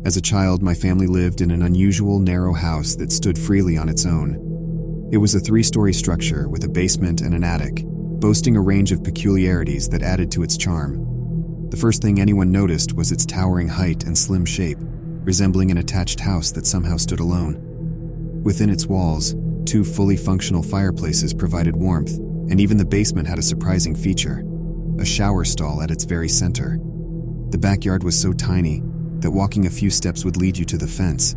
As a child, my family lived in an unusual, narrow house that stood freely on its own. It was a 3-story structure with a basement and an attic, boasting a range of peculiarities that added to its charm. The first thing anyone noticed was its towering height and slim shape, resembling an attached house that somehow stood alone. Within its walls, 2 fully functional fireplaces provided warmth, and even the basement had a surprising feature: a shower stall at its very center. The backyard was so tiny that walking a few steps would lead you to the fence,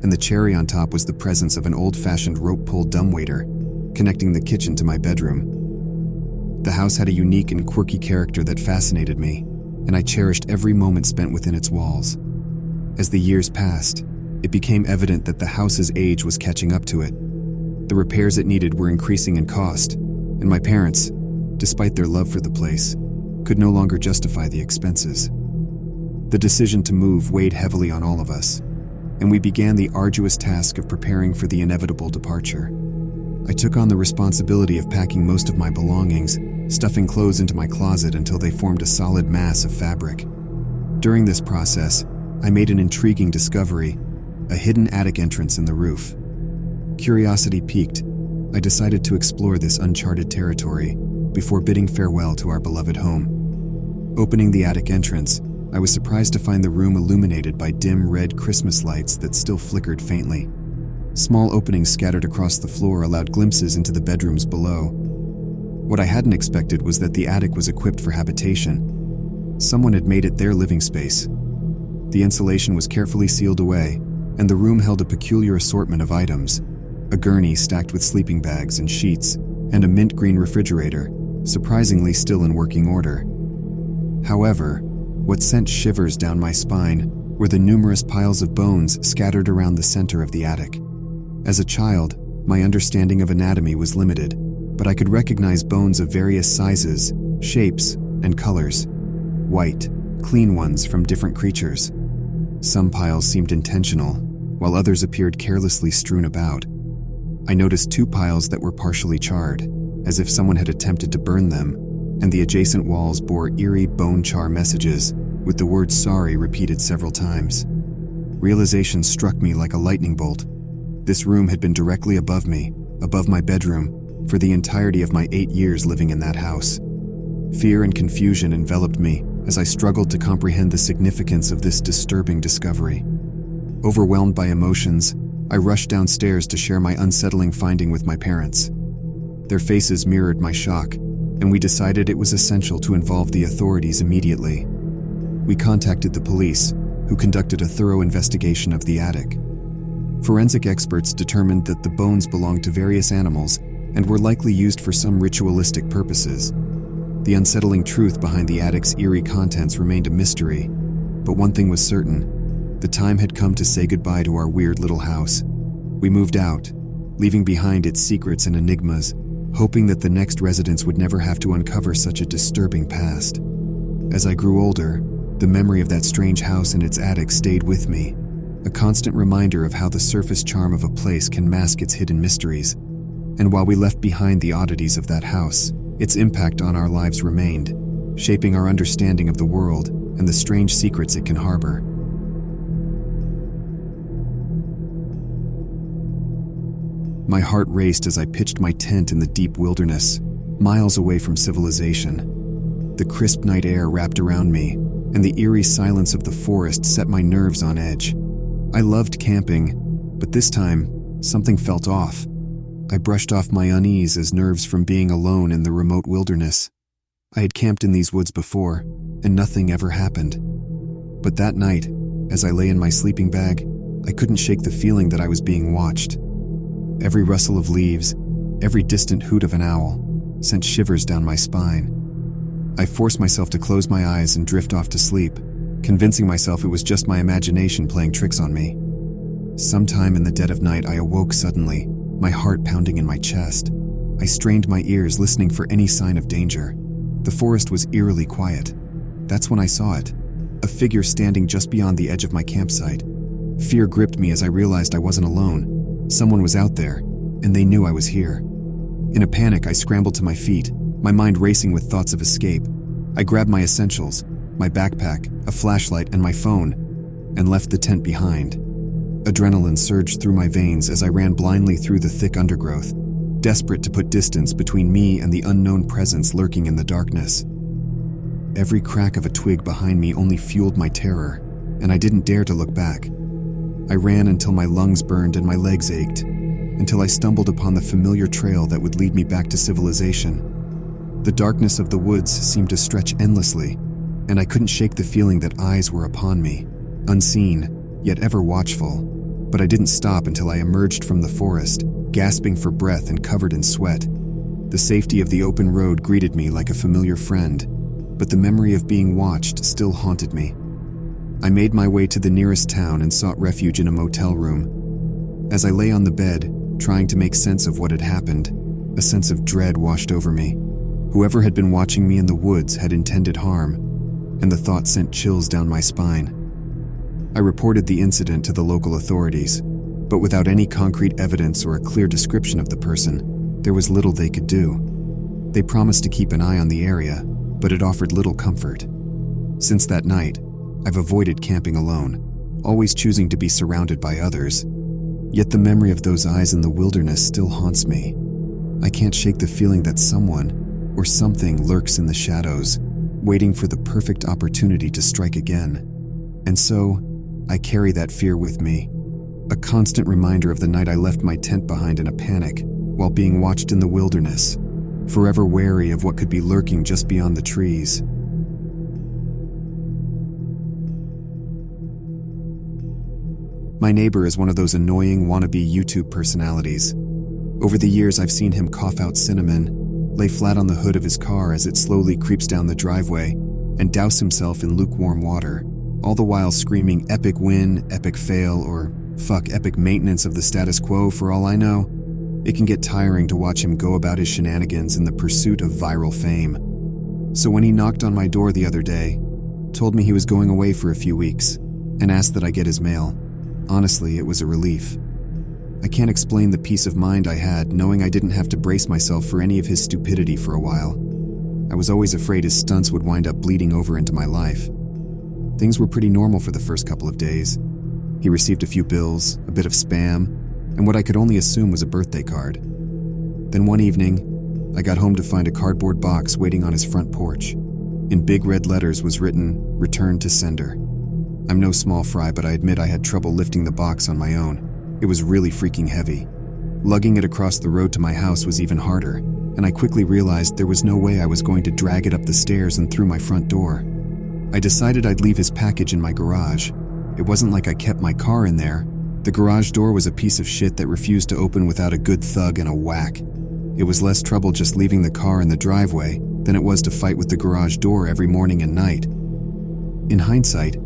and the cherry on top was the presence of an old-fashioned rope-pulled dumbwaiter connecting the kitchen to my bedroom. The house had a unique and quirky character that fascinated me, and I cherished every moment spent within its walls. As the years passed, it became evident that the house's age was catching up to it. The repairs it needed were increasing in cost, and my parents, despite their love for the place, could no longer justify the expenses. The decision to move weighed heavily on all of us, and we began the arduous task of preparing for the inevitable departure. I took on the responsibility of packing most of my belongings, stuffing clothes into my closet until they formed a solid mass of fabric. During this process, I made an intriguing discovery: a hidden attic entrance in the roof. Curiosity piqued, I decided to explore this uncharted territory before bidding farewell to our beloved home. Opening the attic entrance, I was surprised to find the room illuminated by dim red Christmas lights that still flickered faintly. Small openings scattered across the floor allowed glimpses into the bedrooms below. What I hadn't expected was that the attic was equipped for habitation. Someone had made it their living space. The insulation was carefully sealed away, and the room held a peculiar assortment of items: a gurney stacked with sleeping bags and sheets, and a mint green refrigerator, surprisingly still in working order. However, what sent shivers down my spine were the numerous piles of bones scattered around the center of the attic. As a child, my understanding of anatomy was limited, but I could recognize bones of various sizes, shapes, and colors. White, clean ones from different creatures. Some piles seemed intentional, while others appeared carelessly strewn about. I noticed 2 piles that were partially charred, as if someone had attempted to burn them, and the adjacent walls bore eerie bone char messages, with the word sorry repeated several times. Realization struck me like a lightning bolt. This room had been directly above me, above my bedroom, for the entirety of my 8 years living in that house. Fear and confusion enveloped me as I struggled to comprehend the significance of this disturbing discovery. Overwhelmed by emotions, I rushed downstairs to share my unsettling finding with my parents. Their faces mirrored my shock, and we decided it was essential to involve the authorities immediately. We contacted the police, who conducted a thorough investigation of the attic. Forensic experts determined that the bones belonged to various animals and were likely used for some ritualistic purposes. The unsettling truth behind the attic's eerie contents remained a mystery, but one thing was certain: the time had come to say goodbye to our weird little house. We moved out, leaving behind its secrets and enigmas, hoping that the next residents would never have to uncover such a disturbing past. As I grew older, the memory of that strange house and its attic stayed with me, a constant reminder of how the surface charm of a place can mask its hidden mysteries. And while we left behind the oddities of that house, its impact on our lives remained, shaping our understanding of the world and the strange secrets it can harbor. My heart raced as I pitched my tent in the deep wilderness, miles away from civilization. The crisp night air wrapped around me, and the eerie silence of the forest set my nerves on edge. I loved camping, but this time, something felt off. I brushed off my unease as nerves from being alone in the remote wilderness. I had camped in these woods before, and nothing ever happened. But that night, as I lay in my sleeping bag, I couldn't shake the feeling that I was being watched. Every rustle of leaves, every distant hoot of an owl, sent shivers down my spine. I forced myself to close my eyes and drift off to sleep, convincing myself it was just my imagination playing tricks on me. Sometime in the dead of night, I awoke suddenly, my heart pounding in my chest. I strained my ears, listening for any sign of danger. The forest was eerily quiet. That's when I saw it, a figure standing just beyond the edge of my campsite. Fear gripped me as I realized I wasn't alone. Someone was out there, and they knew I was here. In a panic, I scrambled to my feet, my mind racing with thoughts of escape. I grabbed my essentials, my backpack, a flashlight, and my phone. and left the tent behind. Adrenaline surged through my veins as I ran blindly through the thick undergrowth, desperate to put distance between me and the unknown presence lurking in the darkness. Every crack of a twig behind me only fueled my terror, and I didn't dare to look back. I ran until my lungs burned and my legs ached, until I stumbled upon the familiar trail that would lead me back to civilization. The darkness of the woods seemed to stretch endlessly, and I couldn't shake the feeling that eyes were upon me, unseen, yet ever watchful. But I didn't stop until I emerged from the forest, gasping for breath and covered in sweat. The safety of the open road greeted me like a familiar friend, but the memory of being watched still haunted me. I made my way to the nearest town and sought refuge in a motel room. As I lay on the bed, trying to make sense of what had happened, a sense of dread washed over me. Whoever had been watching me in the woods had intended harm, and the thought sent chills down my spine. I reported the incident to the local authorities, but without any concrete evidence or a clear description of the person, there was little they could do. They promised to keep an eye on the area, but it offered little comfort. Since that night, I've avoided camping alone, always choosing to be surrounded by others. Yet the memory of those eyes in the wilderness still haunts me. I can't shake the feeling that someone or something lurks in the shadows, waiting for the perfect opportunity to strike again. And so, I carry that fear with me, a constant reminder of the night I left my tent behind in a panic while being watched in the wilderness, forever wary of what could be lurking just beyond the trees. My neighbor is one of those annoying wannabe YouTube personalities. Over the years, I've seen him cough out cinnamon, lay flat on the hood of his car as it slowly creeps down the driveway, and douse himself in lukewarm water, all the while screaming epic win, epic fail, or fuck epic maintenance of the status quo for all I know. It can get tiring to watch him go about his shenanigans in the pursuit of viral fame. So when he knocked on my door the other day, told me he was going away for a few weeks, and asked that I get his mail, honestly, it was a relief. I can't explain the peace of mind I had knowing I didn't have to brace myself for any of his stupidity for a while. I was always afraid his stunts would wind up bleeding over into my life. Things were pretty normal for the first couple of days. He received a few bills, a bit of spam, and what I could only assume was a birthday card. Then one evening, I got home to find a cardboard box waiting on his front porch. In big red letters was written, "Return to sender." I'm no small fry, but I admit I had trouble lifting the box on my own. It was really freaking heavy. Lugging it across the road to my house was even harder, and I quickly realized there was no way I was going to drag it up the stairs and through my front door. I decided I'd leave his package in my garage. It wasn't like I kept my car in there. The garage door was a piece of shit that refused to open without a good thug and a whack. It was less trouble just leaving the car in the driveway than it was to fight with the garage door every morning and night. In hindsight,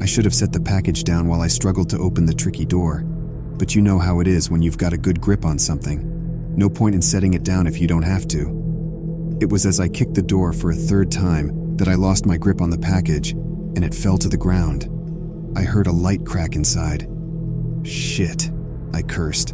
I should have set the package down while I struggled to open the tricky door. But you know how it is when you've got a good grip on something. No point in setting it down if you don't have to. It was as I kicked the door for a third time that I lost my grip on the package, and it fell to the ground. I heard a light crack inside. Shit, I cursed.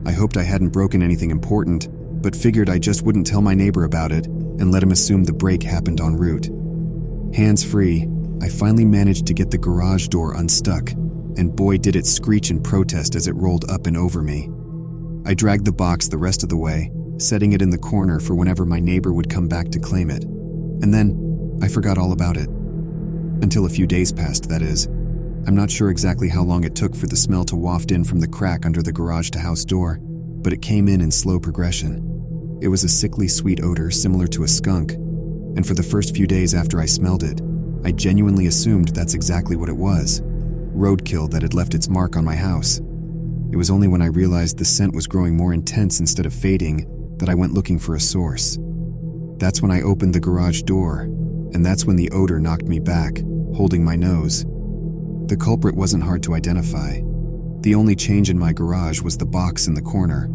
I hoped I hadn't broken anything important, but figured I just wouldn't tell my neighbor about it and let him assume the break happened en route. Hands free, I finally managed to get the garage door unstuck, and boy did it screech in protest as it rolled up and over me. I dragged the box the rest of the way, setting it in the corner for whenever my neighbor would come back to claim it. And then, I forgot all about it. Until a few days passed, that is. I'm not sure exactly how long it took for the smell to waft in from the crack under the garage-to-house door, but it came in slow progression. It was a sickly sweet odor similar to a skunk, and for the first few days after I smelled it, I genuinely assumed that's exactly what it was. Roadkill that had left its mark on my house. It was only when I realized the scent was growing more intense instead of fading that I went looking for a source. That's when I opened the garage door, and that's when the odor knocked me back, holding my nose. The culprit wasn't hard to identify. The only change in my garage was the box in the corner.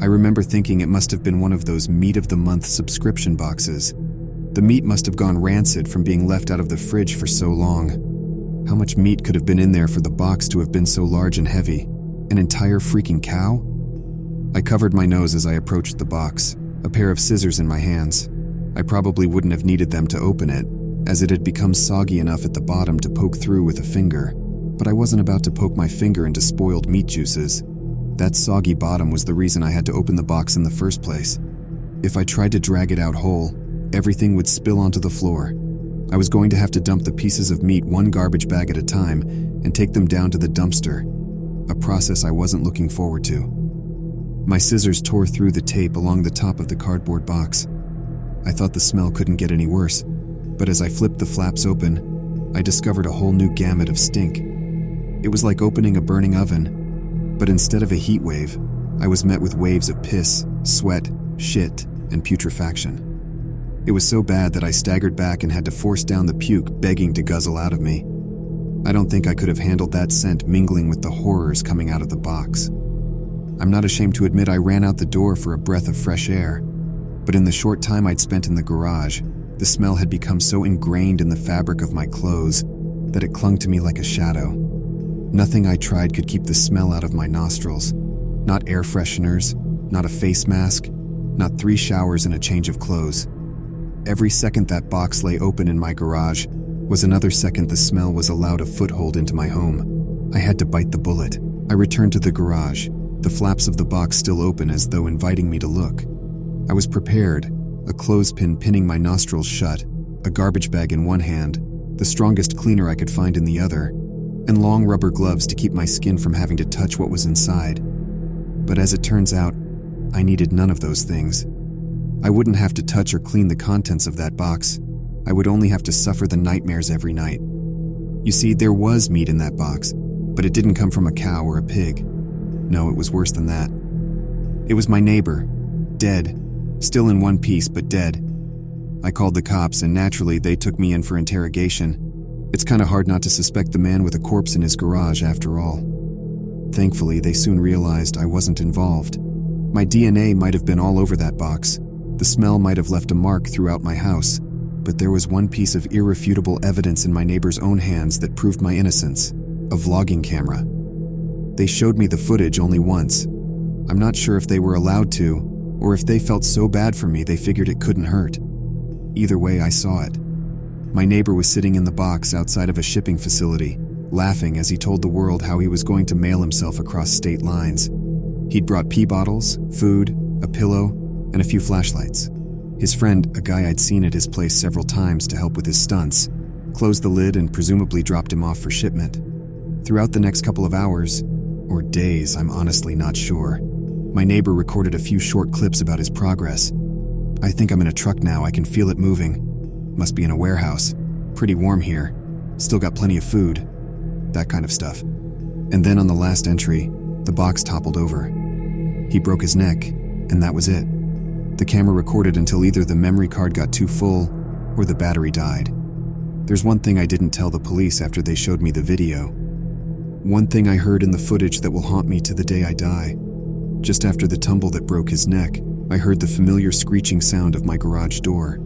I remember thinking it must have been one of those meat-of-the-month subscription boxes. The meat must have gone rancid from being left out of the fridge for so long. How much meat could have been in there for the box to have been so large and heavy? An entire freaking cow? I covered my nose as I approached the box, a pair of scissors in my hands. I probably wouldn't have needed them to open it, as it had become soggy enough at the bottom to poke through with a finger, but I wasn't about to poke my finger into spoiled meat juices. That soggy bottom was the reason I had to open the box in the first place. If I tried to drag it out whole, everything would spill onto the floor. I was going to have to dump the pieces of meat one garbage bag at a time and take them down to the dumpster, a process I wasn't looking forward to. My scissors tore through the tape along the top of the cardboard box. I thought the smell couldn't get any worse, but as I flipped the flaps open, I discovered a whole new gamut of stink. It was like opening a burning oven, but instead of a heat wave, I was met with waves of piss, sweat, shit, and putrefaction. It was so bad that I staggered back and had to force down the puke begging to guzzle out of me. I don't think I could have handled that scent mingling with the horrors coming out of the box. I'm not ashamed to admit I ran out the door for a breath of fresh air, but in the short time I'd spent in the garage, the smell had become so ingrained in the fabric of my clothes that it clung to me like a shadow. Nothing I tried could keep the smell out of my nostrils. Not air fresheners, not a face mask, not 3 showers and a change of clothes. Every second that box lay open in my garage was another second the smell was allowed a foothold into my home. I had to bite the bullet. I returned to the garage, the flaps of the box still open as though inviting me to look. I was prepared, a clothespin pinning my nostrils shut, a garbage bag in one hand, the strongest cleaner I could find in the other, and long rubber gloves to keep my skin from having to touch what was inside. But as it turns out, I needed none of those things. I wouldn't have to touch or clean the contents of that box. I would only have to suffer the nightmares every night. You see, there was meat in that box, but it didn't come from a cow or a pig. No, it was worse than that. It was my neighbor, dead, still in one piece, but dead. I called the cops, and naturally they took me in for interrogation. It's kind of hard not to suspect the man with a corpse in his garage after all. Thankfully, they soon realized I wasn't involved. My DNA might have been all over that box. The smell might have left a mark throughout my house, but there was one piece of irrefutable evidence in my neighbor's own hands that proved my innocence: a vlogging camera. They showed me the footage only once. I'm not sure if they were allowed to, or if they felt so bad for me they figured it couldn't hurt. Either way, I saw it. My neighbor was sitting in the box outside of a shipping facility, laughing as he told the world how he was going to mail himself across state lines. He'd brought pee bottles, food, a pillow, and a few flashlights. His friend, a guy I'd seen at his place several times to help with his stunts, closed the lid and presumably dropped him off for shipment. Throughout the next couple of hours, or days, I'm honestly not sure, my neighbor recorded a few short clips about his progress. I think I'm in a truck now, I can feel it moving. Must be in a warehouse. Pretty warm here. Still got plenty of food. That kind of stuff. And then on the last entry, the box toppled over. He broke his neck, and that was it. The camera recorded until either the memory card got too full or the battery died. There's one thing I didn't tell the police after they showed me the video. One thing I heard in the footage that will haunt me to the day I die. Just after the tumble that broke his neck, I heard the familiar screeching sound of my garage door.